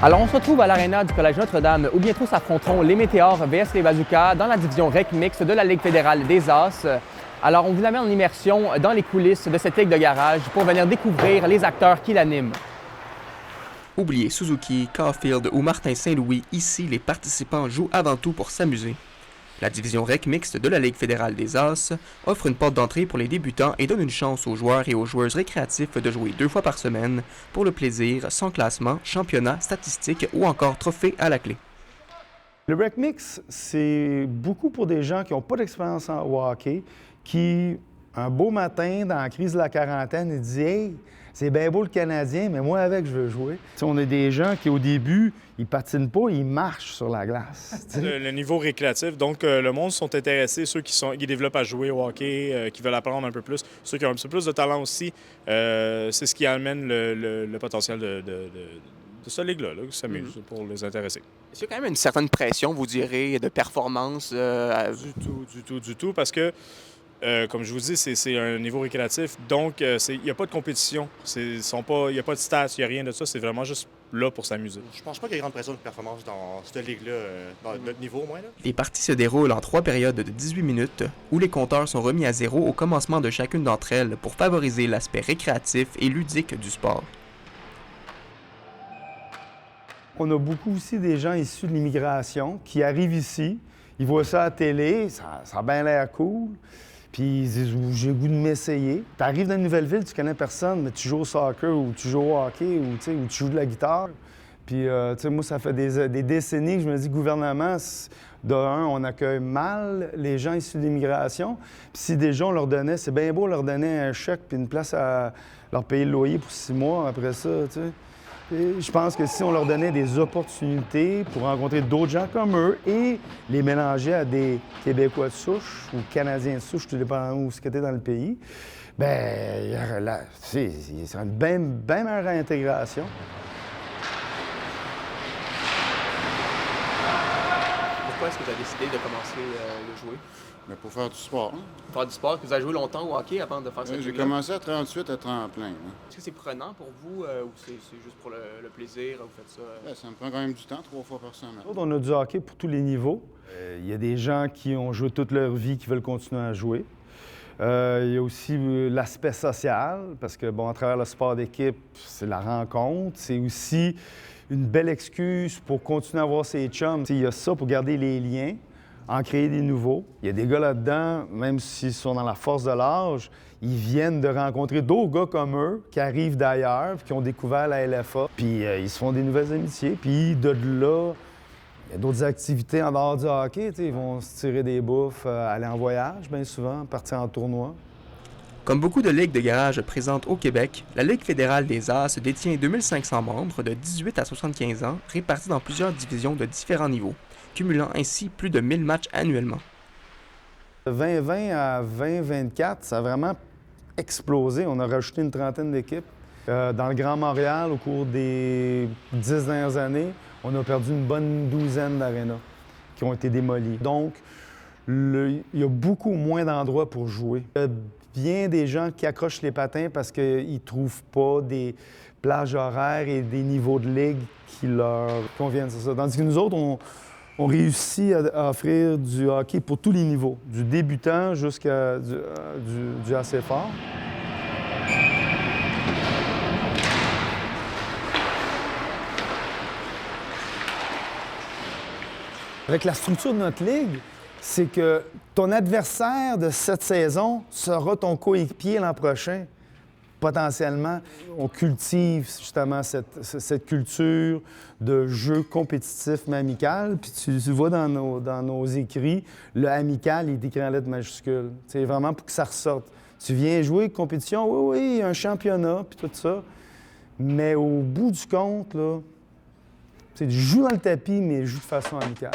Alors, on se retrouve à l'aréna du Collège Notre-Dame où bientôt s'affronteront les Météores vs les Bazookas dans la division REC mixte de la Ligue fédérale des As. Alors, on vous amène en immersion dans les coulisses de cette ligue de garage pour venir découvrir les acteurs qui l'animent. Oubliez Suzuki, Caulfield ou Martin Saint-Louis, ici les participants jouent avant tout pour s'amuser. La division REC mixte de la Ligue fédérale des As offre une porte d'entrée pour les débutants et donne une chance aux joueurs et aux joueuses récréatifs de jouer 2 fois par semaine pour le plaisir, sans classement, championnat, statistiques ou encore trophée à la clé. Le REC Mix, c'est beaucoup pour des gens qui n'ont pas d'expérience en hockey, qui, un beau matin, dans la crise de la quarantaine, ils disent « Hey, c'est bien beau le Canadien, mais moi avec, je veux jouer. » On a des gens qui, au début, ils patinent pas, ils marchent sur la glace. Le niveau récréatif, donc le monde sont intéressés, ceux qui développent à jouer au hockey, qui veulent apprendre un peu plus, ceux qui ont un petit peu plus de talent aussi, c'est ce qui amène le potentiel de cette ligue-là, qui s'amuse pour les intéresser. Est-ce qu'il y a quand même une certaine pression, vous direz, de performance? Du tout, parce que, comme je vous dis, c'est un niveau récréatif, donc il n'y a pas de compétition, il n'y a pas de stats, il n'y a rien de ça, c'est vraiment juste là pour s'amuser. Je pense pas qu'il y ait grande pression de performance dans cette ligue-là, dans notre niveau au moins. Là. Les parties se déroulent en 3 périodes de 18 minutes, où les compteurs sont remis à zéro au commencement de chacune d'entre elles pour favoriser l'aspect récréatif et ludique du sport. On a beaucoup aussi des gens issus de l'immigration qui arrivent ici, ils voient ça à la télé, ça a bien l'air cool, puis ils disent « j'ai le goût de m'essayer ». Tu arrives dans une nouvelle ville, tu connais personne, mais tu joues au soccer ou tu joues au hockey ou tu joues de la guitare. Puis moi, ça fait des décennies que je me dis « gouvernement, de un, on accueille mal les gens issus de l'immigration. Puis si déjà on leur donnait, c'est bien beau leur donner un chèque puis une place à leur payer le loyer pour 6 mois après ça, tu sais. Et je pense que si on leur donnait des opportunités pour rencontrer d'autres gens comme eux et les mélanger à des Québécois de souche ou Canadiens de souche, tout dépend où ce que tu es dans le pays, bien, c'est une bien meilleure intégration. Pourquoi est-ce que tu as décidé de commencer le jouer? Mais pour faire du sport. Hein? Pour faire du sport, que vous avez joué longtemps au hockey avant de faire cette J'ai ligue-là? commencé à 38 à tremplin. Hein? Est-ce que c'est prenant pour vous ou c'est juste pour le plaisir? Vous faites ça? Ben, ça me prend quand même du temps, 3 fois par semaine. On a du hockey pour tous les niveaux. Il y a des gens qui ont joué toute leur vie qui veulent continuer à jouer. Il y a aussi l'aspect social, parce que, bon, à travers le sport d'équipe, c'est la rencontre. C'est aussi une belle excuse pour continuer à voir ses chums. Il y a ça pour garder les liens, en créer des nouveaux. Il y a des gars là-dedans, même s'ils sont dans la force de l'âge, ils viennent de rencontrer d'autres gars comme eux qui arrivent d'ailleurs, qui ont découvert la LFA. Puis ils se font des nouvelles amitiés. Puis de là, il y a d'autres activités en dehors du hockey. Ils vont se tirer des bouffes, aller en voyage bien souvent, partir en tournoi. Comme beaucoup de ligues de garage présentes au Québec, la Ligue fédérale des As détient 2500 membres de 18 à 75 ans, répartis dans plusieurs divisions de différents niveaux, cumulant ainsi plus de 1000 matchs annuellement. De 2020 à 2024, ça a vraiment explosé. On a rajouté une trentaine d'équipes. Dans le Grand Montréal, au cours des 10 dernières années, on a perdu une bonne douzaine d'arénas qui ont été démolies. Donc, il y a beaucoup moins d'endroits pour jouer. Il y a bien des gens qui accrochent les patins parce qu'ils ne trouvent pas des plages horaires et des niveaux de ligue qui leur conviennent. C'est ça. Tandis que nous autres, on réussit à offrir du hockey pour tous les niveaux, du débutant jusqu'à du assez fort. Avec la structure de notre ligue, c'est que ton adversaire de cette saison sera ton coéquipier l'an prochain, potentiellement. On cultive justement cette culture de jeu compétitif mais amical. Puis tu vois dans nos écrits, le amical est écrit en lettres majuscules. C'est vraiment pour que ça ressorte. Tu viens jouer compétition, oui, un championnat, puis tout ça. Mais au bout du compte, là, tu joues dans le tapis, mais joue de façon amicale.